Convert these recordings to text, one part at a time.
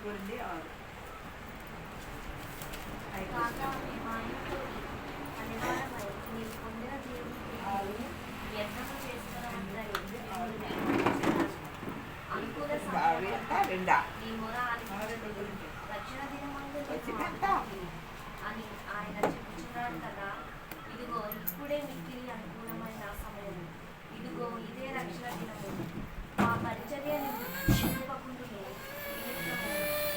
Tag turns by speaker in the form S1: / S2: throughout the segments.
S1: పడింది
S2: 6 అని ఆయన చెప్పుచున్నాడు కదా. ఇదిగో ఇప్పుడే మిక్కిలి అనుకూలమైన సమయం, ఇదిగో ఇదే రక్షణ దినము. మా పరిచర్యను నిలుపకుండునే నిమిత్తము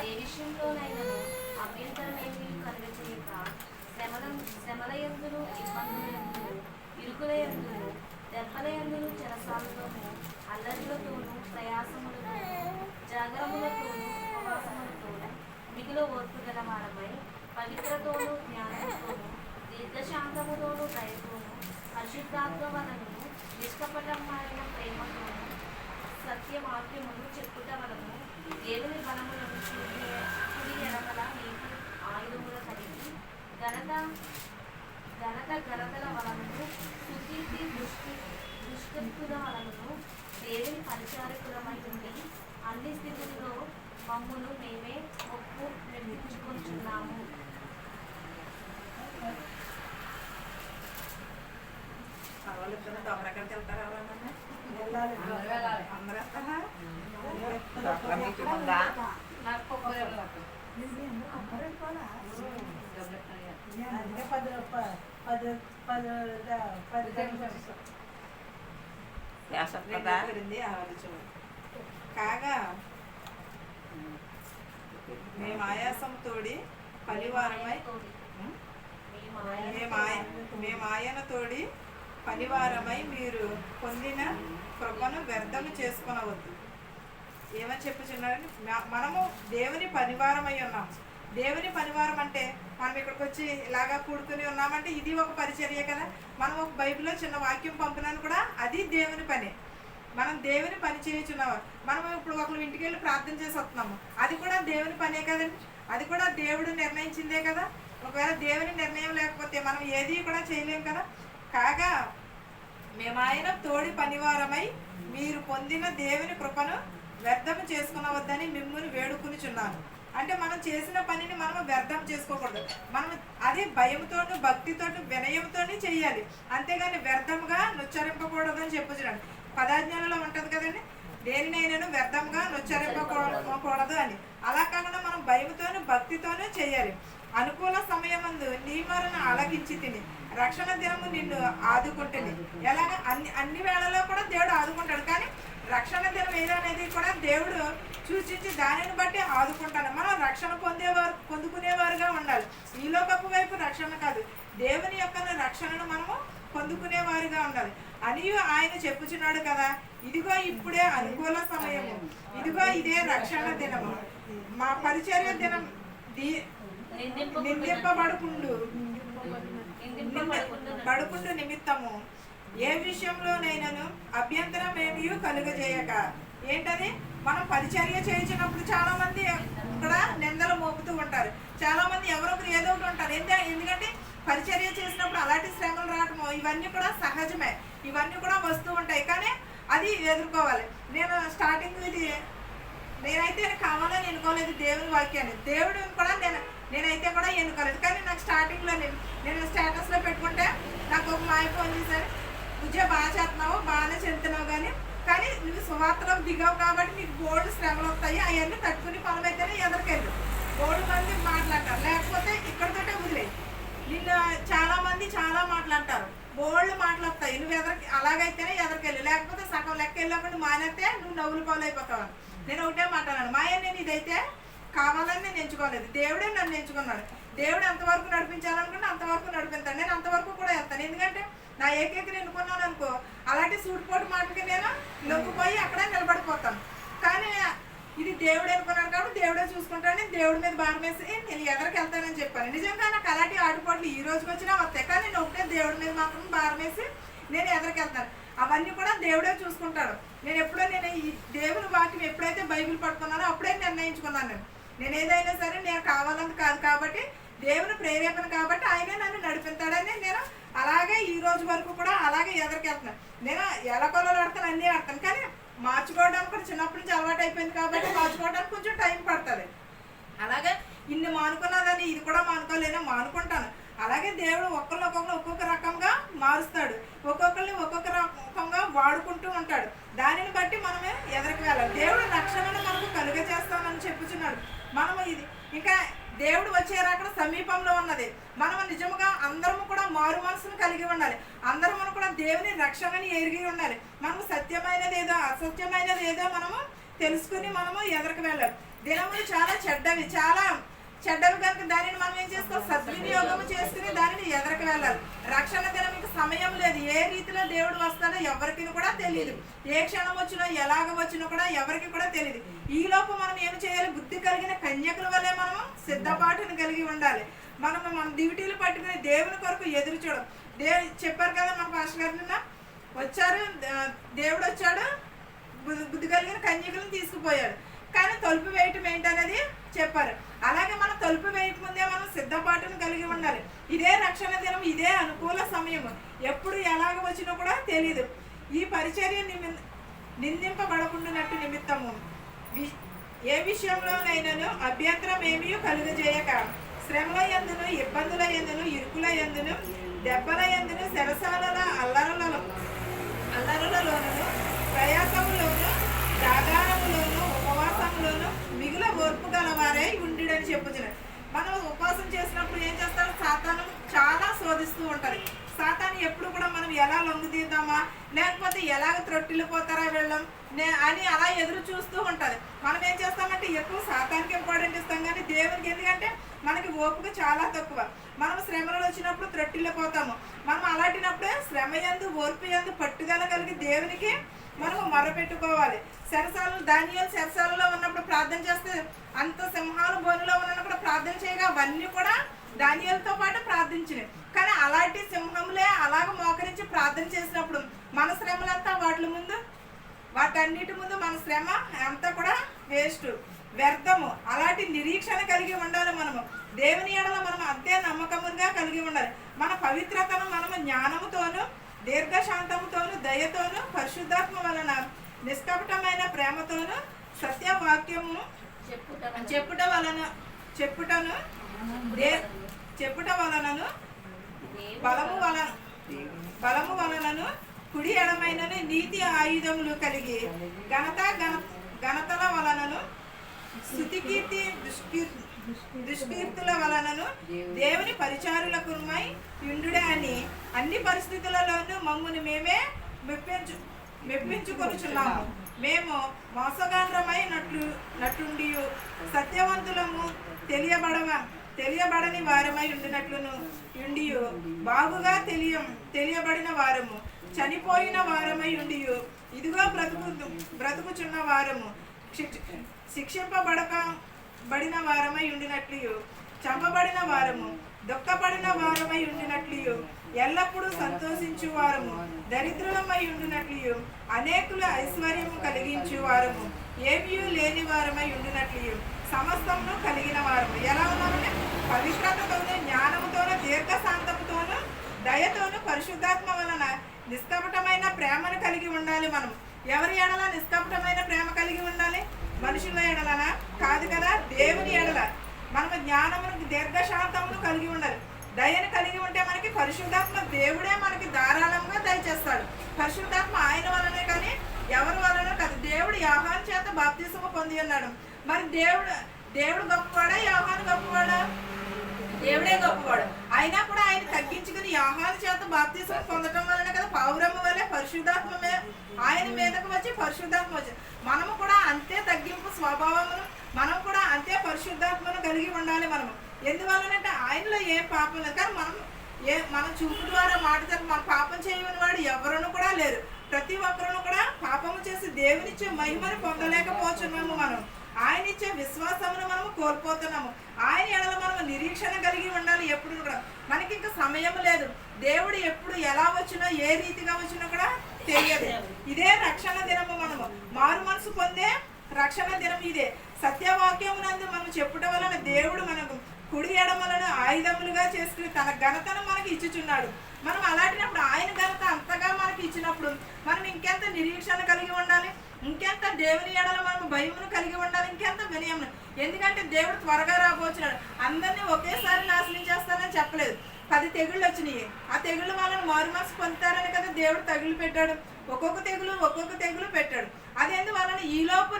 S2: ఏ విషయంలోనైనను అభ్యంతరమేమీ కలుగచేయక శ్రమలయందును ఇబ్బందులందును ఇరుకులయందును దెబ్బలయందును చెరసాలతోనూ అల్లర్లతోనూ ప్రయాసములతోనూ జాగరములతోనూ ఉపవాసములతోనూ మిగులు ఓర్పు గల వారమై పవిత్రతోనూ జ్ఞానంతోనూ దీర్ఘశాంతముతోనూ దయతోనూ పరిశుద్ధాత్మ వలనను నిష్కపటమైన ప్రేమతోనూ సత్యవాక్యమును చెప్పుట వలన దేవుని బలములను కుడి ఎడమల నీతి ఆయుధముల కలిగి ఘనతల వలనను సుకీర్తి దుష్కృతుల వలనను దేవుని పరిచారకులమై ఉండి అన్ని స్థితుల్లో మమ్మును మేమే ఒప్పు నిర్మించుకుంటున్నాము.
S1: కాగా మేము ఆయాసం తోడి పనివారమై మేము ఆయన తోడి పనివారమై మీరు పొందిన కృపను వ్యర్థము చేసుకొనవద్దు. ఏమని చెప్పుచున్నారని, మనము దేవుని పనివారమై ఉన్నాము. దేవుని పనివారం అంటే మనం ఇక్కడికి వచ్చి ఇలాగా కూడుకుని ఉన్నామంటే ఇది ఒక పరిచర్య కదా. మనం ఒక బైబిల్లో చిన్న వాక్యం పంపినాను కూడా అది దేవుని పని. మనం దేవుని పని చేయుచున్నాము. మనం ఇప్పుడు ఒకరు ఇంటికి వెళ్ళి ప్రార్థన చేసి వస్తున్నాము, అది కూడా దేవుని పనే కదండి. అది కూడా దేవుడు నిర్ణయించిందే కదా. ఒకవేళ దేవుని నిర్ణయం లేకపోతే మనం ఏది కూడా చేయలేం కదా. కాగా మేము ఆయన తోడి పనివారమై మీరు పొందిన దేవుని కృపను వ్యర్థం చేసుకునవద్దని మిమ్మల్ని వేడుకునిచున్నాను. అంటే మనం చేసిన పనిని మనం వ్యర్థం చేసుకోకూడదు. మనం అది భయంతోనూ భక్తితోనూ వినయంతోనే చేయాలి, అంతేగాని వ్యర్థంగా నుచ్చరింపకూడదు అని చెప్పుచున్నాను. పదాజ్ఞానంలో ఉంటుంది కదండి, దేనినైనా వ్యర్థంగా నుచ్చరింపకూడదు అని. అలా కాకుండా మనం భయంతోనూ భక్తితోనూ చేయాలి. అనుకూల సమయమందు నీ మరణ ఆలకించి తిని రక్షణ దినము నిన్ను ఆదుకుంటుంది. ఎలాగ అన్ని వేళలో కూడా దేవుడు ఆదుకుంటాడు, కానీ రక్షణ దినం ఏదనేది కూడా దేవుడు సూచించి దానిని బట్టి ఆదుకుంటాను. మనం రక్షణ పొందుకునేవారుగా ఉండాలి. ఈ లోకపు వైపు రక్షణ కాదు, దేవుని యొక్క రక్షణను మనము పొందుకునేవారుగా ఉండాలి అని ఆయన చెప్పుచున్నాడు కదా. ఇదిగో ఇప్పుడే అనుకూల సమయము, ఇదిగో ఇదే రక్షణ దినము. మా పరిచర్య దినం బడుకుండు నిమిత్తము ఏ విషయంలోనైనాను అభ్యంతరం ఏమీ కలుగజేయక. ఏంటది, మనం పరిచర్య చేయించినప్పుడు చాలా మంది ఇక్కడ నిందలు మోపుతూ ఉంటారు. చాలా మంది ఎవరొకరు ఏదో ఒకటి ఉంటారు. ఎందుకంటే పరిచర్య చేసినప్పుడు అలాంటి శ్రమలు రావటము ఇవన్నీ కూడా సహజమే, ఇవన్నీ కూడా వస్తూ ఉంటాయి. కానీ అది ఎదుర్కోవాలి. నేను స్టార్టింగ్ నేనైతే కావాలని ఎన్నుకోలేదు దేవుని వాక్యాన్ని. దేవుడు కూడా నేనైతే కూడా ఎన్నుకోలేదు. కానీ నాకు స్టార్టింగ్లో నేను స్టేటస్లో పెట్టుకుంటే నాకు ఒక మాయ ఫోన్ చేశారు, ఉద్యోగం బాగా చేస్తున్నావు, బాగానే చెందుతున్నావు, కానీ నువ్వు సువార్తలో దిగావు కాబట్టి నీకు బోర్డు శ్రమలు వస్తాయి, అవన్నీ తట్టుకుని పొలమైతేనే ఎదరికెళ్ళు. బోర్డు మంది మాట్లాడతారు, లేకపోతే ఇక్కడితోటే వదిలేయి. నిన్ను చాలా మంది చాలా మాట్లాడతారు, బోర్డు మాట్లాడతాయి. నువ్వు అలాగైతేనే ఎదరికెళ్ళు, లేకపోతే సగం లెక్క వెళ్ళకుండా మానేస్తే నువ్వు నవ్వులు పాలైపోతావు. నేను ఒకటే మాట్లాడాను, నేను ఇదైతే కావాలని నేను ఎంచుకోలేదు, దేవుడే నన్ను ఎంచుకున్నాడు. దేవుడు ఎంతవరకు నడిపించాలనుకుంటే అంతవరకు నడిపిస్తాను. నేను అంతవరకు కూడా వెళ్తాను. ఎందుకంటే నా ఏకైకని ఎన్నుకున్నాను అనుకో, అలాంటి సూటిపోటు మాటకి నేను లొంగిపోయి అక్కడే నిలబడిపోతాను. కానీ ఇది దేవుడు ఎన్నుకున్నాను కాబట్టి దేవుడే చూసుకుంటానని దేవుడి మీద భారం వేసి నేను ఎదరికి వెళ్తానని చెప్పాను. నిజంగా నాకు అలాంటి ఆటుపోట్లు ఈ రోజుకి వచ్చినా వస్తాయి, కానీ నేను ఒకటే దేవుడి మీద మాత్రం భారం వేసి నేను ఎదరికి వెళ్తాను. అవన్నీ కూడా దేవుడే చూసుకుంటాడు. నేను ఈ దేవుని వాక్యం ఎప్పుడైతే బైబిల్ పట్టుకున్నానో అప్పుడే నిర్ణయించుకున్నాను. నేను ఏదైనా సరే నేను కావాలని కాదు, కాబట్టి దేవుని ప్రేరేపణ కాబట్టి ఆయనే నన్ను నడిపిస్తాడని నేను అలాగే ఈ రోజు వరకు కూడా అలాగే ఎదరికి వెళ్తున్నాను. నేను ఎలా కొలలు ఆడతాను, అన్నీ ఆడతాను, కానీ మార్చుకోవడానికి కూడా చిన్నప్పటి నుంచి అలవాటు అయిపోయింది కాబట్టి మార్చుకోవడానికి కొంచెం టైం పడుతుంది. అలాగే ఇన్ని మానుకున్నదని ఇది కూడా మానుకోలేనో మానుకుంటాను. అలాగే దేవుడు ఒక్కొక్కరిని ఒక్కొక్క రకంగా మారుస్తాడు, ఒక్కొక్కరిని ఒక్కొక్క రకంగా వాడుకుంటూ ఉంటాడు. దానిని బట్టి మనమే ఎదరికి వెళ్ళాలి. దేవుడు రక్షణను మనకు కలుగజేస్తానని చెప్పుచున్నాడు. మనము ఇది ఇంకా దేవుడు వచ్చే రకం సమీపంలో ఉన్నది. మనం నిజముగా అందరము కూడా మారు మనసును కలిగి ఉండాలి. అందరము కూడా దేవుని రక్షణని ఎరిగి ఉండాలి. మనము సత్యమైనది ఏదో అసత్యమైనది ఏదో మనము తెలుసుకుని మనము ఎదరికి వెళ్ళాలి. దినములు చాలా చెడ్డవి కనుక దానిని మనం ఏం చేసుకోవాలి? సద్వినియోగం చేసుకుని దానిని ఎదరికి వెళ్ళాలి. రక్షణ దినం సమయం లేదు. ఏ రీతిలో దేవుడు వస్తాడో ఎవరికి కూడా తెలియదు. ఏ క్షణం వచ్చినో ఎలాగ వచ్చినో కూడా ఎవరికి కూడా తెలియదు. ఈలోపు మనం ఏం చేయాలి? బుద్ధి కలిగిన కన్యకుల వల్లే మనము సిద్ధపాటును కలిగి ఉండాలి. మన డ్యూటీలు పట్టుకుని దేవుని కొరకు ఎదురు చూడడం. చెప్పారు కదా మన పాస్టర్ గారు నిన్న వచ్చారు, దేవుడు వచ్చాడు, బుద్ధి కలిగిన కన్యకులను తీసుకుపోయాడు. కానీ తలుపు వేయటం ఏంటనేది చెప్పారు. అలాగే మనం తలుపు వేయకముందే మనం సిద్ధపాటును కలిగి ఉండాలి. ఇదే రక్షణ దినం, ఇదే అనుకూల సమయం. ఎప్పుడు ఎలాగ వచ్చినా కూడా తెలియదు. ఈ పరిచర్య నిందింపబడకుండానట్టు నిమిత్తము ఏ విషయంలోనైనాను అభ్యంతరం ఏమీ కలుగజేయక శ్రమల యందును, ఇబ్బందుల యందును, ఇరుకుల యందును, దెబ్బల యందును, శరసాల అల్లరులలోను, ప్రయాసములోను, జాగారములోను, ఉపవాసంలోను మిగుల ఓర్పు గలవారై ఉండిడని చెప్పుచున్నాడు. మనం ఉపవాసం చేసినప్పుడు ఏం చేస్తారు? సాతాను చాలా శోధిస్తూ ఉంటుంది. సాతాను ఎప్పుడు కూడా మనం ఎలా లొంగు తీద్దామా, లేకపోతే ఎలాగ త్రొట్టిల్లిపోతారా వెళ్ళం అని అలా ఎదురు చూస్తూ ఉంటుంది. మనం ఏం చేస్తామంటే ఎక్కువ సాతానికి ఇంపార్టెంట్ ఇస్తాం, కానీ దేవునికి ఎందుకంటే మనకి ఓపిక చాలా తక్కువ. మనం శ్రమలు వచ్చినప్పుడు త్రొట్టిల్లిపోతాము. మనం అలాంటినప్పుడే శ్రమ యందు, ఓర్పు యందు పట్టుదల కలిగి దేవునికి మనము మొరపెట్టుకోవాలి. దానియేలు చెరసాలలో ఉన్నప్పుడు ప్రార్థన చేస్తే, అంత సింహాలు బోనులో ఉన్నప్పుడు ప్రార్థన చేయగా అవన్నీ కూడా దానియేలుతో పాటు ప్రార్థించినాయి. కానీ అలాంటి సింహములే అలాగ మోకరించి ప్రార్థన చేసినప్పుడు మన శ్రమలంతా వాటన్నిటి ముందు మన శ్రమ అంతా కూడా వేస్ట్, వ్యర్థము. అలాంటి నిరీక్షణ కలిగి ఉండాలి. మనము దేవుని ఎడల మనం అంతే నమ్మకముగా కలిగి ఉండాలి. మన పవిత్రతను మనము జ్ఞానముతోను, దీర్ఘశాంతముతోను, దయతోను, పరిశుద్ధాత్మ వలన నిష్కపటమైన ప్రేమతోను, సత్యవాక్యము చెప్పుట వలనను బలము వలనను కుడి ఎడమైనను నీతి ఆయుధములు కలిగి ఘనతల వలనను స్తుతికీర్తి దుష్కీర్తుల వలనను దేవుని పరిచారులకుమై యుండుడే అని అన్ని పరిస్థితులలోనూ మమ్మును మేమే మెప్పించుకొనుచున్నాము. మేము మోసగాండ్రమై నట్టుండి సత్యవంతులము తెలియబడని వారమై ఉండినట్లును బాగుగా తెలియబడిన వారము, చనిపోయిన వారమై ఉండి ఇదిగో బ్రతుకుచున్న వారము, శిక్షింపబడిన వారమై ఉండినట్లు, చంపబడిన వారము, దుఃఖపడిన వారమై ఉండినట్లు, ఎల్లప్పుడూ సంతోషించు వారము, దరిద్రులమై ఉండినట్లు, అనేకుల ఐశ్వర్యము కలిగించు వారము, ఏమీ లేని వారమై ఉండినట్లు, సమస్తమును కలిగిన వారము. ఎలా ఉన్నామంటే పవిత్రతతోనూ, జ్ఞానముతోనూ, దీర్ఘశాంతముతోనూ, దయతోనూ, పరిశుద్ధాత్మ వలన నిష్కపటమైన ప్రేమను కలిగి ఉండాలి. మనం ఎవరి ఎడల నిష్కపటమైన ప్రేమ కలిగి ఉండాలి? మనుషుల ఎడలనా? కాదు కదా, దేవుని ఎడల. మనము జ్ఞానమును, దీర్ఘశాంతమును కలిగి ఉండాలి. దయను కలిగి ఉంటే మనకి పరిశుద్ధాత్మ దేవుడే మనకి ధారాళంగా దయచేస్తాడు. పరిశుద్ధాత్మ ఆయన వలనే కానీ ఎవరి వలన కాదు. దేవుడు యోహాను చేత బాప్తిసము పొంది ఉన్నాడు. మరి దేవుడు గొప్పవాడా, యోహాను గొప్పవాడా? దేవుడే గొప్పవాడు. అయినా కూడా ఆయన తగ్గించుకుని యోహాను చేత బాప్తిసము పొందడం వలన కదా పౌరము వలె పరిశుద్ధాత్మమే ఆయన మీదకు వచ్చి పరిశుద్ధాత్మ వచ్చి మనము కూడా అంతే తగ్గింపు స్వభావమును, మనం కూడా అంతే పరిశుద్ధాత్మను కలిగి ఉండాలి. మనము ఎందువల్లనంటే ఆయనలో ఏ పాపం లేదు. కానీ మనం చూపు ద్వారా మాట మన పాపం చేయని వాడు ఎవరును కూడా లేరు. ప్రతి ఒక్కరును కూడా పాపము చేసి దేవునిచ్చే మహిమను పొందలేకపోతున్నాము. మనం ఆయన ఇచ్చే విశ్వాసమును మనము కోల్పోతున్నాము. ఆయన ఎడల మనము నిరీక్షణ కలిగి ఉండాలి. ఎప్పుడు కూడా మనకి ఇంకా సమయం లేదు. దేవుడు ఎప్పుడు ఎలా వచ్చినా, ఏ రీతిగా వచ్చినా కూడా తెలియదు. ఇదే రక్షణ దినము. మనము మారు మనసు పొందే రక్షణ దినం ఇదే. సత్యవాక్యమునందు మనం చెప్పుట వలన దేవుడు మనకు కుడి ఎడమలను ఆయుధములుగా చేసుకుని తన ఘనతను మనకి ఇచ్చుచున్నాడు. మనం అలాంటినప్పుడు ఆయన ఘనత అంతగా మనకి ఇచ్చినప్పుడు మనం ఇంకెంత నిరీక్షణ కలిగి ఉండాలి. ఇంకెంత దేవుని ఎడల మనం భయమును కలిగి ఉండాలి, ఇంకెంత వినయమును. ఎందుకంటే దేవుడు త్వరగా రాబోతున్నాడు. అందరినీ ఒకేసారి నాశనం చేస్తానని చెప్పలేదు. 10 తెగుళ్ళు వచ్చినాయి. ఆ తెగుళ్ళ వాళ్ళని మారు మనసు పొందుతారని కదా దేవుడు తెగులు పెట్టాడు. ఒక్కొక్క తెగులు పెట్టాడు. అదేంది వాళ్ళని ఈలోపు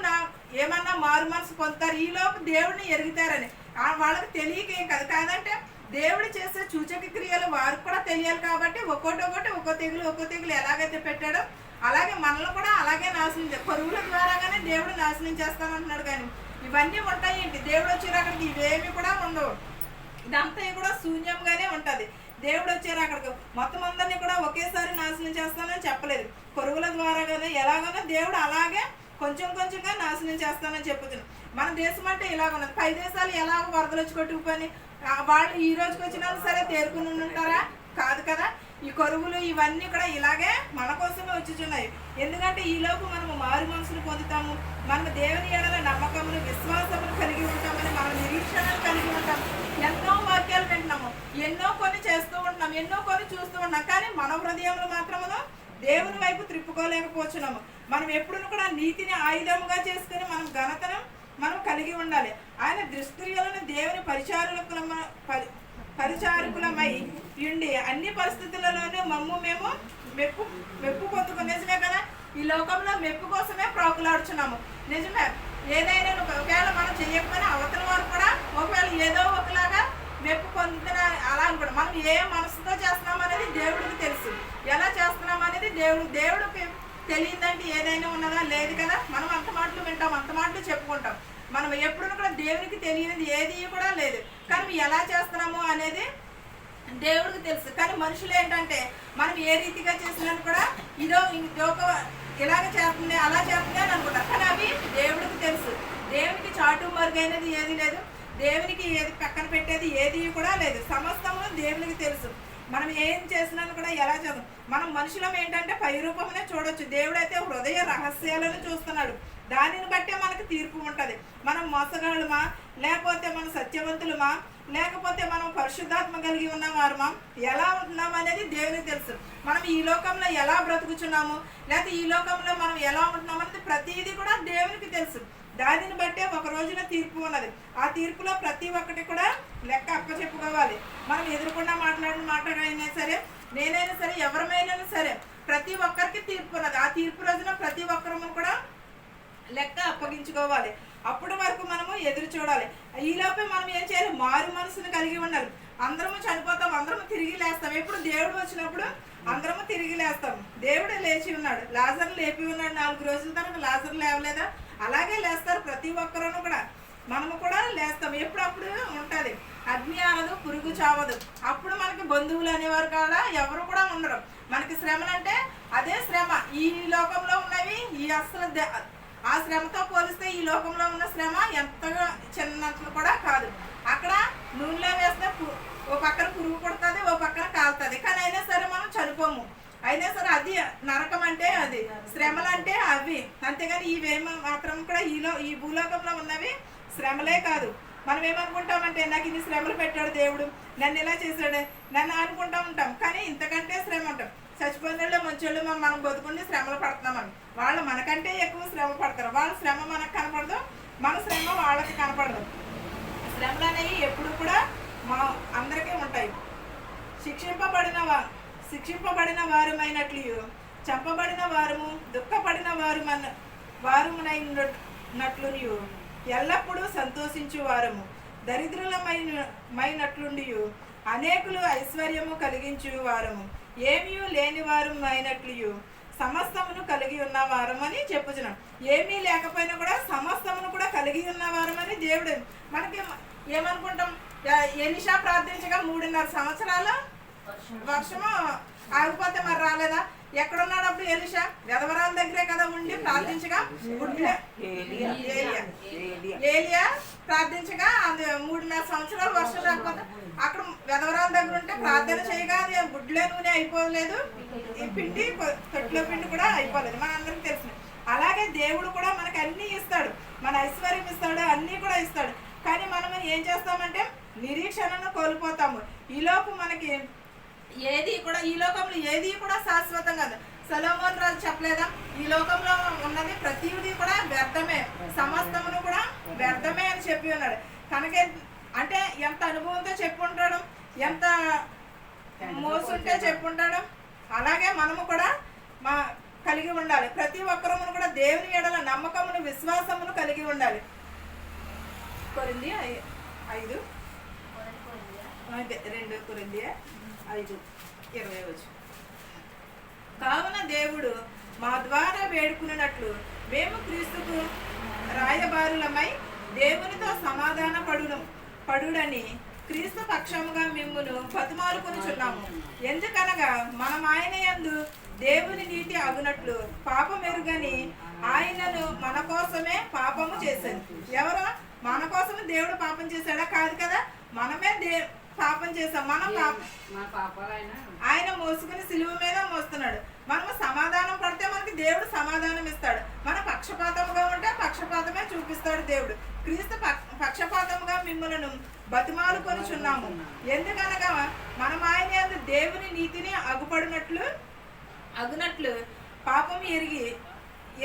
S1: ఏమన్నా మారు మనసు పొందుతారు, ఈలోపు దేవుడిని ఎరుగుతారని వాళ్ళకి తెలియక ఏం కదా. కాదంటే దేవుడు చేసే సూచక క్రియలు వారికి కూడా తెలియాలి కాబట్టి ఒక్కో తెగులు ఎలాగైతే పెట్టాడో అలాగే మనల్ని కూడా అలాగే నాశనం పరుగుల ద్వారాగానే దేవుడు నాశనం చేస్తానంటున్నాడు. కానీ ఇవన్నీ ఉంటాయి ఏంటి, దేవుడు వచ్చారు అక్కడికి ఇవేమి కూడా ఉండవు. ఇదంతా కూడా శూన్యంగానే ఉంటుంది. దేవుడు వచ్చారు అక్కడికి మొత్తం అందరినీ కూడా ఒకేసారి నాశనం చేస్తానని చెప్పలేదు. పరుగుల ద్వారాగానే ఎలాగనో దేవుడు అలాగే కొంచెంగా నాశనం చేస్తానని చెప్పుతున్నాడు. మన దేశం అంటే ఇలాగ ఉన్నది. 10 దేశాలు ఎలాగ వరదలు వచ్చి కొట్టుకుపోయి వాళ్ళు ఈ రోజుకి వచ్చినా సరే తేరుకుని ఉంటారా? కాదు కదా. ఈ కరువులు ఇవన్నీ కూడా ఇలాగే మన కోసమే వచ్చుచున్నాయి. ఎందుకంటే ఈలోపు మనము మారు మనసును పొందుతాము, మనము దేవుని ఎడల నమ్మకమును విశ్వాసమును కలిగి ఉంటామని మనం నిరీక్షణను కలిగి ఉంటాం. ఎన్నో వాక్యాలు వింటున్నాము, ఎన్నో కొన్ని చేస్తూ ఉంటున్నాం, ఎన్నో కొన్ని చూస్తూ ఉన్నాం. కానీ మన హృదయంలో మాత్రమును దేవుని వైపు త్రిప్పుకోలేకపోతున్నాము. మనం ఎప్పుడు కూడా నీతిని ఆయుధముగా చేసుకుని మనం ఘనతను మనం కలిగి ఉండాలి. ఆయన దృష్టిలను దేవుని పరిచారకులమై ఉండి అన్ని పరిస్థితులలోనూ మేము మెప్పు పొందుకుని. నిజమే కదా, ఈ లోకంలో మెప్పు కోసమే ప్రాకులాడుచున్నాము. నిజమే, ఏదైనా ఒకవేళ మనం చేయకపోయినా అవతల వారు కూడా ఒకవేళ ఏదో ఒకలాగా మెప్పు పొందుతున్న అలా అనుకోండి. మనం ఏ మనసుతో చేస్తున్నాం అనేది దేవుడికి తెలుసు. ఎలా చేస్తున్నాం అనేది దేవుడికి తెలియదంటే ఏదైనా ఉన్నదా? లేదు కదా. మనం అంత మాటలు వింటాం, అంత మాటలు చెప్పుకుంటాం. మనం ఎప్పుడు కూడా దేవునికి తెలియనిది ఏది కూడా లేదు. కానీ ఎలా చేస్తున్నాము అనేది దేవుడికి తెలుసు. కానీ మనుషులు ఏంటంటే మనం ఏ రీతిగా చేసినా కూడా ఇదొక ఇలాగ చేస్తుంది అలా చేస్తుంది అని అనుకుంటారు. కానీ అవి దేవుడికి తెలుసు. దేవునికి చాటు మరుగైనది ఏది లేదు, దేవునికి ఏది పక్కన పెట్టేది ఏది కూడా లేదు. సమస్తము దేవునికి తెలుసు. మనం ఏం చేసినా కూడా ఎలా చేద్దాం. మనం మనుషులం ఏంటంటే పై రూపంలో చూడొచ్చు. దేవుడైతే హృదయ రహస్యాలను చూస్తున్నాడు. దానిని బట్టే మనకు తీర్పు ఉంటుంది. మనం మోసగాళ్ళమా, లేకపోతే మనం సత్యవంతులమా, లేకపోతే మనం పరిశుద్ధాత్మ కలిగి ఉన్నవారమా, ఎలా ఉంటున్నాం అనేది దేవునికి తెలుసు. మనం ఈ లోకంలో ఎలా బ్రతుకుచున్నాము, లేకపోతే ఈ లోకంలో మనం ఎలా ఉంటున్నాం అనేది ప్రతిదీ కూడా దేవునికి తెలుసు. దానిని బట్టే ఒక రోజున తీర్పు ఉన్నది. ఆ తీర్పులో ప్రతి ఒక్కటి కూడా లెక్క అప్పచెప్పుకోవాలి. మనం ఎదురుకుండా మాట్లాడిన మాటలైనా సరే, నేనైనా సరే, ఎవరమైనా సరే ప్రతి ఒక్కరికి తీర్పు ఉన్నది. ఆ తీర్పు రోజున ప్రతి ఒక్కరము కూడా లెక్క అప్పగించుకోవాలి. అప్పటి వరకు మనము ఎదురు చూడాలి. ఈలోపే మనం ఏం చేయాలి? మారు మనసును కలిగి ఉండాలి. అందరము చనిపోతాం, అందరము తిరిగి లేస్తాం. ఎప్పుడు దేవుడు వచ్చినప్పుడు అందరము తిరిగి లేస్తాం. దేవుడు లేచి ఉన్నాడు, లాజరు లేపి ఉన్నాడు. 4 రోజుల తర్వాత లాజరు లేవలేదా? అలాగే లేస్తారు ప్రతి ఒక్కరూ కూడా. మనము కూడా లేస్తాం. ఎప్పుడప్పుడు ఉంటుంది. అగ్ని ఆనదు, పురుగు చావదు. అప్పుడు మనకి బంధువులు అనేవారు కూడా ఎవరు కూడా ఉండరు. మనకి శ్రమలు అంటే అదే శ్రమ. ఈ లోకంలో ఉన్నవి ఈ అసలు ఆ శ్రమతో పోలిస్తే ఈ లోకంలో ఉన్న శ్రమ ఎంతగా చిన్నట్లు కూడా కాదు. అక్కడ నూనెలో వేస్తే ఓ పక్కన పురుగు కొడుతుంది, ఓ పక్కన కాలుతుంది. కానీ అయినా సరే మనం చనిపోము. అయినా సరే అది నరకం అంటే అది, శ్రమలు అంటే అవి. అంతేగాని ఇవేమో మాత్రం కూడా ఈ భూలోకంలో ఉన్నవి శ్రమలే కాదు. మనం ఏమనుకుంటామంటే నాకు ఇన్ని శ్రమలు పెట్టాడు దేవుడు, నన్ను ఇలా చేశాడు, నన్ను అనుకుంటా ఉంటాం. కానీ ఇంతకంటే శ్రమ ఉంటాం. చచ్చిపోయిన మంచోళ్ళు మనం బతుకుండి శ్రమలు పడుతున్నామని వాళ్ళు మనకంటే ఎక్కువ శ్రమ పడతారు. వాళ్ళ శ్రమ మనకు కనపడదు, మన శ్రమ వాళ్ళకి కనపడదు. శ్రమలు అనేవి ఎప్పుడు కూడా అందరికీ ఉంటాయి. శిక్షింపబడిన వారమైనట్లు చంపబడిన వారము, దుఃఖపడిన వారమునైనట్లు ఎల్లప్పుడూ సంతోషించు వారము, దరిద్రులమైనట్లుండి అనేకులు ఐశ్వర్యము కలిగించు వారము, ఏమీ లేని వారమైనట్లు సమస్తమును కలిగి ఉన్న వారమని చెప్పుచున్నాం. ఏమీ లేకపోయినా కూడా సమస్తమును కూడా కలిగి ఉన్న వారమని దేవుడు. మనకి ఏమనుకుంటాం? ఎలీషా ప్రార్థించగా 3.5 సంవత్సరాలు వర్షము ఆగిపోతే మరి రాలేదా? ఎక్కడున్నాడు అప్పుడు ఎలీషా? వెధవరాల దగ్గరే కదా ఉండి ప్రార్థించగా, ఏలియా ప్రార్థించగా 3.5 సంవత్సరాలు వర్షం రాకపోతే అక్కడ వెధవరాల దగ్గర ఉంటే ప్రార్థన చేయగా అది గుడ్లే నూనె అయిపోలేదు, ఈ పిండి తొట్టులో పిండి కూడా అయిపోలేదు. మనందరికీ తెలిసిన అలాగే దేవుడు కూడా మనకి అన్నీ ఇస్తాడు. మన ఐశ్వర్యం ఇస్తాడు, అన్నీ కూడా ఇస్తాడు. కానీ మనం ఏం చేస్తామంటే నిరీక్షణను కోల్పోతాము. ఈలోపు మనకి ఈ లోకంలో ఏది కూడా శాశ్వతం కాదు. సొలొమోను రాజు చెప్పలేదా, ఈ లోకంలో ఉన్నది ప్రతిదీ కూడా వ్యర్థమే, సమస్తమును కూడా వ్యర్థమే అని చెప్పి ఉన్నాడు. కనుక అంటే ఎంత అనుభవంతో చెప్పుంటాడు, ఎంత మోసుంటే చెప్పుంటాడు. అలాగే మనము కూడా కలిగి ఉండాలి. ప్రతి ఒక్కరమును కూడా దేవుని ఎడల నమ్మకమును విశ్వాసమును కలిగి ఉండాలి. కొరింథీ 5 2 కొరింథీ 5:20. కావున దేవుడు మా ద్వారా వేడుకున్నట్లు మేము క్రీస్తుకు రాయబారులమై దేవునితో సమాధాన పడుడని క్రీస్తు పక్షముగా మిమ్మును బతిమాలుకొనుచున్నాము. ఎందుకనగా మనం ఆయన యందు దేవుని నీతి అగునట్లు పాపమెరుగని ఆయనను మన కోసమే పాపము చేశాను. ఎవరో మన కోసమే దేవుడు పాపం చేశాడా? కాదు కదా, మనమే పాపం చేసాం. మనం ఆయన మోసుకుని సిలువ మీద మోస్తున్నాడు. మనము సమాధానం పడితే మనకి దేవుడు సమాధానం ఇస్తాడు. మన పక్షపాతముగా ఉంటే పక్షపాతమే చూపిస్తాడు దేవుడు. క్రీస్తు పక్షపాతముగా మిమ్మల్ని బతిమాలుకొనుచున్నాము. ఎందుకనగా మనం ఆయన యందు దేవుని నీతిని అగునట్లు పాపం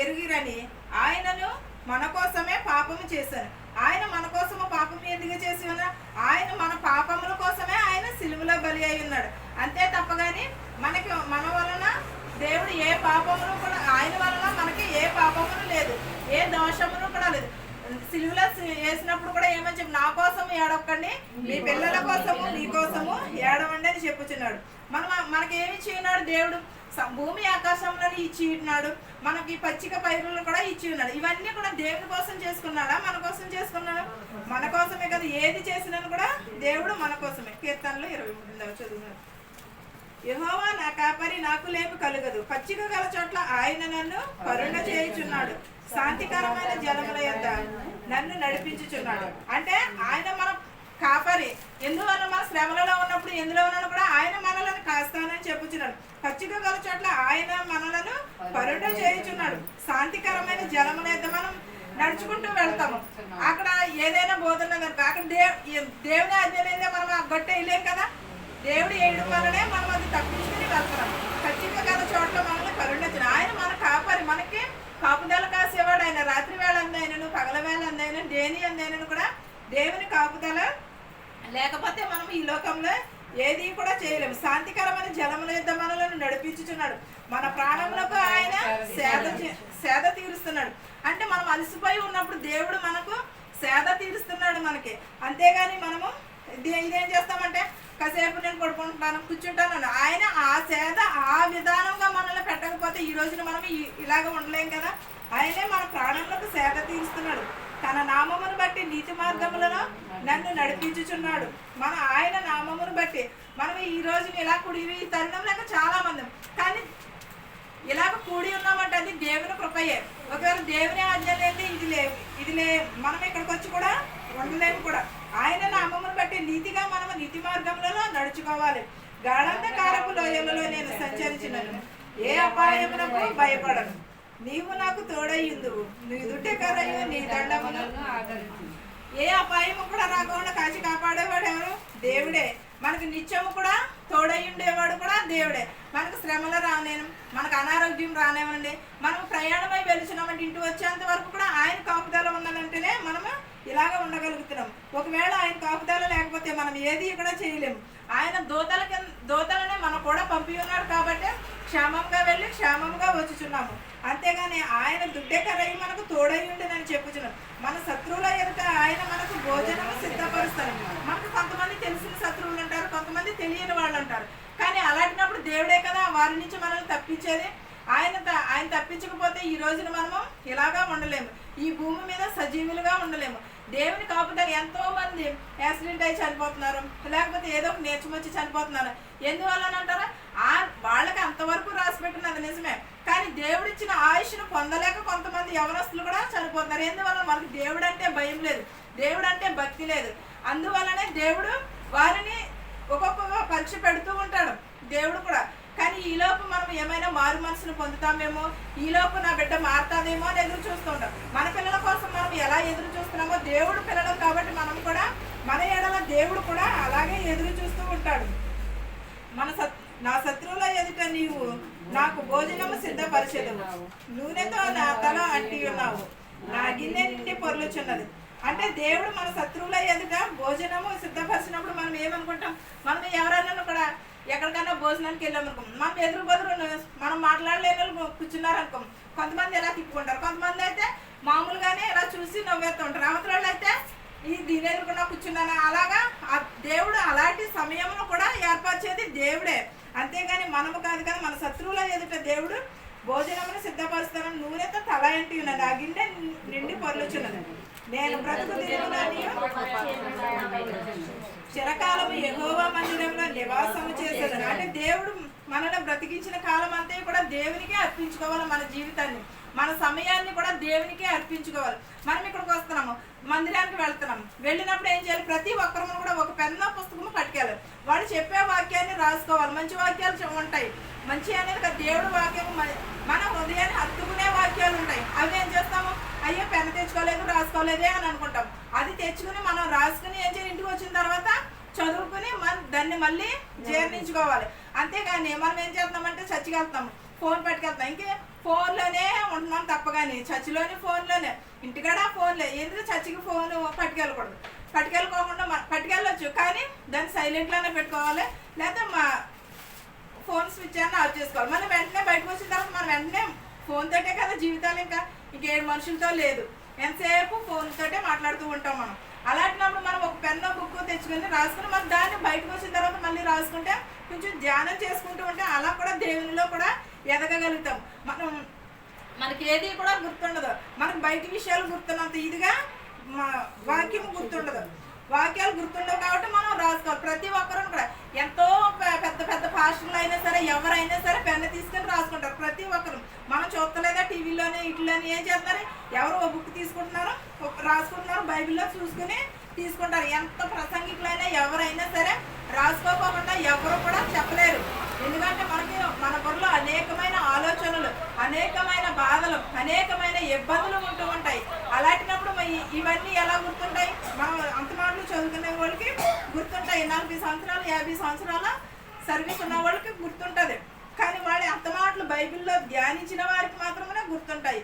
S1: ఎరిగిరని ఆయనను మన కోసమే పాపము చేశాను. ఆయన మన కోసము పాపం ఎందుకు చేసి ఉన్నా? ఆయన మన పాపముల కోసమే ఆయన సిలువలో బలి అయి ఉన్నాడు. అంతే తప్పగాని మన వలన దేవుడు ఏ పాపమును కూడా, ఆయన వలన మనకి ఏ పాపమును లేదు, ఏ దోషమును కూడా లేదు. సిలువలో వేసినప్పుడు కూడా ఏమని చెప్పి, నా కోసం ఏడవకండి, మీ పిల్లల కోసము మీ కోసము ఏడవండి అని చెప్పుచున్నాడు. మనకి ఏమి ఇచ్చిన్నాడు దేవుడు? భూమి ఆకాశంలో ఇచ్చి ఉన్నాడు. మనకి పచ్చిక పైరులను కూడా ఇచ్చి ఉన్నాడు. ఇవన్నీ కూడా దేవుని కోసం చేసుకున్నాడా? మన కోసం చేసుకున్నాడు. మన కోసమే కదా, ఏది చేసినా కూడా దేవుడు మన కోసమే. కీర్తనలు 23 చదువున్నాడు. యెహోవా నా కాపరి, నాకు లేమి కలుగదు. పచ్చిక గల చోట్ల ఆయన నన్ను కరుణ చేయుచున్నాడు. శాంతికరమైన జలముల యొద్ద నన్ను నడిపించుచున్నాడు. అంటే ఆయన మన కాపరి. ఎందువల్ల మన శ్రమలలో ఉన్నప్పుడు ఎందులో ఉన్నాను కూడా ఆయన మనలను కాస్తానని చెప్పుచున్నాడు. పచ్చిక గల చోట్ల ఆయన మనలను కరుణ చేయుచున్నాడు. శాంతికరమైన జలముల యొద్ద మనం నడుచుకుంటూ వెళ్తాము. అక్కడ ఏదైనా బోధన కనుక అక్కడ దేవుని ఆజ్ఞ మనం ఆ గొట్టె వేయలేం కదా. దేవుడు వేయడం వల్లనే మనం అది తప్పించుకుని వెళ్తున్నాం. పచ్చిక గల చోట్ల మనల్ని కరుణించిన ఆయన మన కాపరి. మనకి కాపుదల కాసేవాడు ఆయన. రాత్రి వేళ అందైనను పగల వేళ అందైనా దేని అందైనను కూడా దేవుని కాపుదల లేకపోతే మనం ఈ లోకంలో ఏది కూడా చేయలేము. శాంతికరమైన జలముల యొద్ద మనలను నడిపించుచున్నాడు. మన ప్రాణములకు ఆయన సేద తీరుస్తున్నాడు. అంటే మనం అలసిపోయి ఉన్నప్పుడు దేవుడు మనకు సేద తీరుస్తున్నాడు మనకి. అంతేగాని మనము ఇదేం చేస్తామంటే, కాసేపు నేను పడుకుంటున్నాను, కూర్చుంటాను, ఆయన ఆ సేద ఆ విధానంగా మనల్ని పెట్టకపోతే ఈ రోజున మనం ఇలాగ ఉండలేం కదా. ఆయనే మన ప్రాణములకు సేద తీరుస్తున్నాడు. తన నామమును బట్టి నీతి మార్గములను నన్ను నడిపించుచున్నాడు. ఆయన నామమును బట్టి మనం ఈ రోజు ఇలా కూడి ఈ తరుణం లేక చాలా మంది కానీ ఇలాగ కూడి ఉన్నామంటే అది దేవుని కృపయే. ఒకవేళ దేవుని ఆజ్ఞ లేని ఇది మనం ఇక్కడికి వచ్చి కూడా ఉండలేము కూడా. ఆయన నామమును బట్టి నీతిగా మనము నీతి మార్గములలో నడుచుకోవాలి. గాఢంధకారపు లోయలలో నేను సంచరించినను, ఏ అపాయమునకు భయపడను. నీవు నాకు తోడయ్యుందువు, నీ దుడ్డె కర్రయు నీ దండమును ఏ అపాయము కూడా రాకుండా కాచి కాపాడేవాడు ఎవరు? దేవుడే. మనకు నిత్యము కూడా తోడయ్యుండేవాడు కూడా దేవుడే. మనకు శ్రమలు రానేను, మనకు అనారోగ్యం రానివ్వండి, మనం ప్రయాణమై వెళ్తున్నామంటే ఇంటి వచ్చేంత వరకు కూడా ఆయన కాపుదల ఉన్నదంటేనే మనము ఇలాగ ఉండగలుగుతున్నాం. ఒకవేళ ఆయన కాపుదల లేకపోతే మనం ఏది కూడా చేయలేము. ఆయన దూతలనే మనం కూడా పంపి ఉన్నాడు కాబట్టి క్షేమంగా వెళ్ళి క్షేమంగా వచ్చుచున్నాము. అంతేగాని ఆయన దుడ్డెకరై మనకు తోడై ఉండేదని చెప్పుచున్నాం. మన శత్రువుల ఎదుట ఆయన మనకు భోజనము సిద్ధపరుస్తారు. మనకు కొంతమంది తెలిసిన శత్రువులు ఉంటారు, కొంతమంది తెలియని వాళ్ళు అంటారు. కానీ అలాంటినప్పుడు దేవుడే కదా వారి నుంచి మనల్ని తప్పించేది. ఆయన తప్పించకపోతే ఈ రోజున మనము ఇలాగా ఉండలేము, ఈ భూమి మీద సజీవులుగా ఉండలేము. దేవుని కాపుదల ఎంతో మంది యాక్సిడెంట్ అయి చనిపోతున్నారు, లేకపోతే ఏదో ఒక నేర్చం వచ్చి చనిపోతున్నారు. ఎందువల్ల అంటారా? వాళ్ళకి అంతవరకు రాసి పెట్టినది నిజమే, కానీ దేవుడిచ్చిన ఆయుష్ను పొందలేక కొంతమంది యవనస్తులు కూడా చనిపోతున్నారు. ఎందువల్ల? మనకు దేవుడు అంటే భయం లేదు, దేవుడు అంటే భక్తి లేదు. అందువల్లనే దేవుడు వారిని ఒక్కొక్క పరీక్ష పెడుతూ ఉంటాడు దేవుడు కూడా. కానీ ఈలోపు మనం ఏమైనా మారు మనసును పొందుతామేమో, ఈలోపు నా బిడ్డ మారుతాదేమో అని ఎదురు చూస్తూ ఉంటాం. మన పిల్లల కోసం మనం ఎలా ఎదురు చూస్తున్నామో దేవుడు పిల్లలు కాబట్టి మనం కూడా మన ఎడల దేవుడు కూడా అలాగే ఎదురు చూస్తూ ఉంటాడు. నా శత్రువుల ఎదుట నీవు నాకు భోజనము సిద్ధపరిచెదవు, నూనెతో నా తల అంటి ఉన్నావు, నా గిన్నె నిండి పొర్లుచున్నది. అంటే దేవుడు మన శత్రువుల ఎదుట భోజనము సిద్ధపరిచినప్పుడు మనం ఏమనుకుంటాం, మనం ఎవరైనా కూడా ఎక్కడికైనా భోజనానికి వెళ్ళామనుకో, మనం ఎదురు బదులు మనం మాట్లాడలేని వాళ్ళు కూర్చున్నారనుకో, కొంతమంది ఎలా తిప్పుకుంటారు, కొంతమంది అయితే మామూలుగానే ఇలా చూసి నవ్వేస్తూ ఉంటారు, అవతల వాళ్ళు అయితే ఈ దీని ఎదురుకుండా కూర్చున్నాను. అలాగా ఆ దేవుడు అలాంటి సమయంలో కూడా ఏర్పరిచేది దేవుడే, అంతేగాని మనము కాదు. కానీ మన శత్రువుల ఎదుట దేవుడు భోజనమును సిద్ధపరుస్తానని నూనెతో తల అంటి ఉన్నది, ఆ గిన్నె నిండి పొర్లుచున్నది. నేను బ్రతుకు దినములని చిరకాలము యెహోవా మందిరంలో నివాసము చేసేదని. అంటే దేవుడు మనల్ని బ్రతికించిన కాలం అంతా కూడా దేవునికే అర్పించుకోవాలి. మన జీవితాన్ని, మన సమయాన్ని కూడా దేవునికే అర్పించుకోవాలి. మనం ఇక్కడికి వస్తున్నాము, మందిరానికి వెళ్తున్నాము, వెళ్ళినప్పుడు ఏం చేయాలి, ప్రతి ఒక్కరు కూడా ఒక పెన్ను పుస్తకము పట్టుకెళ్ళాలి. వాడు చెప్పే వాక్యాన్ని రాసుకోవాలి. మంచి వాక్యాలు ఉంటాయి, మంచి అనేది దేవుడు వాక్యము మన హృదయాన్ని హత్తుకునే వాక్యాలు ఉంటాయి. అవి ఏం చేస్తాము, అయ్యో పెన్ను తెచ్చుకోలేదు రాసుకోలేదే అని అనుకుంటాం. అది తెచ్చుకుని మనం రాసుకుని ఏం చేయాలి, ఇంటికి వచ్చిన తర్వాత చదువుకుని దాన్ని మళ్ళీ జీర్ణించుకోవాలి. అంతేగాని మనం ఏం చేస్తామంటే చర్చికి వెళ్తాము, ఫోన్ పట్టుకెళ్తాం, ఇంకే ఫోన్లోనే ఉంటున్నాం తప్ప. కానీ చర్చిలోని ఫోన్లోనే, ఇంటికాడ ఫోన్లే. ఎందుకు చర్చికి ఫోన్ పట్టుకెళ్ళకూడదు, పట్టుకెళ్ళకోకుండా పట్టుకెళ్ళొచ్చు, కానీ దాన్ని సైలెంట్లోనే పెట్టుకోవాలి, లేకపోతే మా ఫోన్ స్విచ్ అన్న ఆఫ్ చేసుకోవాలి. మనం వెంటనే బయటకు వచ్చిన తర్వాత మనం వెంటనే ఫోన్ తోటే కదా జీవితాలు, ఇంకేం మనుషులతో లేదు, ఎంతసేపు ఫోన్ తోటే మాట్లాడుతూ ఉంటాం మనం. అలాంటినప్పుడు మనం ఒక పెన్ను బుక్ తెచ్చుకొని రాసుకుని మనం దాన్ని బయటకు వచ్చిన తర్వాత మళ్ళీ రాసుకుంటే, కొంచెం ధ్యానం చేసుకుంటూ ఉంటే అలా కూడా దేవునిలో కూడా ఎదగగలుగుతాం. మనకి ఏది కూడా గుర్తుండదు, మనకు బయట విషయాలు గుర్తున్నంత ఇదిగా వాక్యం గుర్తుండదు, వాక్యాలు గుర్తుండవు. కాబట్టి మనం రాసుకోవాలి. ప్రతి ఒక్కరు కూడా ఎంతో పెద్ద పెద్ద పాస్టర్లు అయినా సరే, ఎవరైనా సరే పెన్ను తీసుకొని రాసుకుంటారు. ప్రతి ఒక్కరు మనం చూస్తలేదా టీవీలోనే ఇట్లోనే ఏం చేస్తున్నారు, ఎవరు ఒక బుక్ తీసుకుంటున్నారు, రాసుకుంటున్నారు, బైబిల్లో చూసుకుని తీసుకుంటారు. ఎంత ప్రసంగికులైనా ఎవరైనా సరే రాసుకోకుండా ఎవరు కూడా చెప్పలేరు. ఎందుకంటే మనకి మన బుర్రలో అనేకమైన ఆలోచనలు, అనేకమైన బాధలు, అనేకమైన ఇబ్బందులు ఉంటూ ఉంటాయి. అలాంటినప్పుడు ఇవన్నీ ఎలా గుర్తుంటాయి, మనం అంత మాటలు చదువుకునే వాళ్ళకి గుర్తుంటాయి. 40 సంవత్సరాలు 50 సంవత్సరాల సర్వీస్ ఉన్న వాళ్ళకి గుర్తుంటుంది. కానీ వాళ్ళు అంత మాటలు బైబిల్లో ధ్యానించిన వారికి మాత్రమే గుర్తుంటాయి.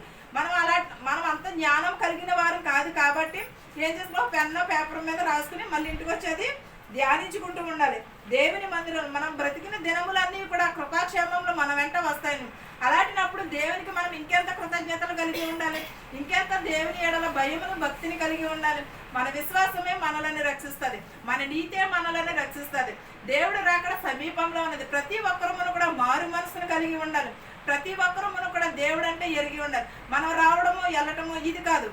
S1: మనం అంత జ్ఞానం కలిగిన వారు కాదు. కాబట్టి ఏం చేసుకోవాలి, పెన్ను పేపర్ మీద రాసుకుని మళ్ళీ ఇంటికి వచ్చేది ధ్యానించుకుంటూ ఉండాలి. దేవుని మందిరం మనం బ్రతికిన దినములన్నీ కూడా కృపాక్షేమంలో మన వెంట వస్తాయి. అలాంటినప్పుడు దేవునికి మనం ఇంకెంత కృతజ్ఞతలు కలిగి ఉండాలి, ఇంకెంత దేవుని ఎడల భయమును భక్తిని కలిగి ఉండాలి. మన విశ్వాసమే మనల్ని రక్షిస్తుంది, మన నీతే మనల్ని రక్షిస్తుంది. దేవుడు రాకడ సమీపంలో ఉన్నది. ప్రతి ఒక్కరు కూడా మారు మనసును కలిగి ఉండాలి. ప్రతి ఒక్కరు కూడా దేవుడు అంటే ఎరిగి ఉండాలి. మనం రావడము వెళ్ళటము ఇది కాదు,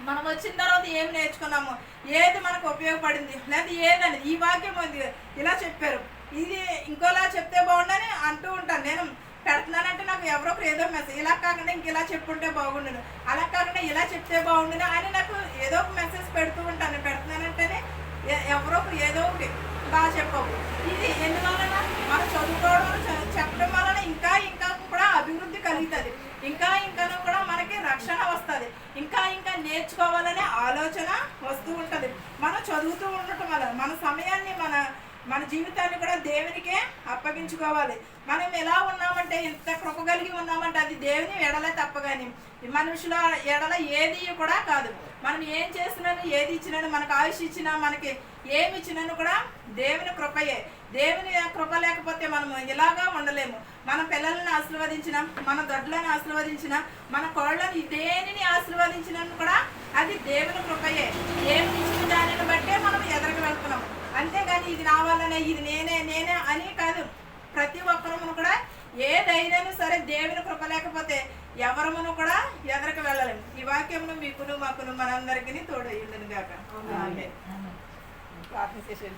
S1: మనం వచ్చిన తర్వాత ఏం నేర్చుకున్నాము, ఏది మనకు ఉపయోగపడింది, లేదా ఏదని ఈ వాక్యం ఇలా చెప్పారు, ఇది ఇంకోలా చెప్తే బాగుండని అంటూ ఉంటాను. నేను పెడుతున్నానంటే నాకు ఎవరో ఏదో మెసేజ్, ఇలా కాకుండా ఇంకెలా చెప్పుంటే బాగుండును, అలా కాకుండా ఇలా చెప్తే బాగుండును అని నాకు ఏదో ఒక మెసేజ్ పెడుతూ ఉంటాను. పెడుతున్నానంటేనే ఎవరో ఏదో ఒకటి బాగా చెప్పవు. ఇది ఎందువలన మనం చదువుకోవడం చెప్పడం వలన ఇంకా కూడా అభివృద్ధి కలుగుతుంది, ఇంకా కూడా మనకి రక్షణ వస్తుంది, ఇంకా నేర్చుకోవాలనే ఆలోచన వస్తూ ఉంటుంది. మనం చదువుతూ ఉండటం వల్ల మన సమయాన్ని మన జీవితాన్ని కూడా దేవునికే అప్పగించుకోవాలి. మనం ఎలా ఉన్నామంటే, ఇంత కృప కలిగి ఉన్నామంటే అది దేవుని ఎడలే తప్ప కానీ మనుషుల ఎడల ఏది కూడా కాదు. మనం ఏం చేసినాను, ఏది ఇచ్చినాను, మనకు ఆయుష్ ఇచ్చినా, మనకి ఏమి ఇచ్చినాను కూడా దేవుని కృపయే. దేవుని కృప లేకపోతే మనము ఇలాగా ఉండలేము. మన పిల్లల్ని ఆశీర్వదించిన, మన దొడ్లను ఆశీర్వదించిన, మన కోళ్ళని దేనిని ఆశీర్వదించినా కూడా అది దేవుని కృపయే. దేవుని ఇచ్చిన దానిని బట్టే మనం ఎదరికి వెళ్తున్నాం. అంతేగాని ఇది నా వల్లనే, ఇది నేనే అని కాదు. ప్రతి ఒక్కరమును కూడా ఏదైనా సరే దేవుని కృప లేకపోతే ఎవరమును కూడా ఎదరికి వెళ్ళలేము. ఈ వాక్యమును మీకును మాకును మనందరికీ తోడయ్యిందని గాక. ప్రార్థన చేసేది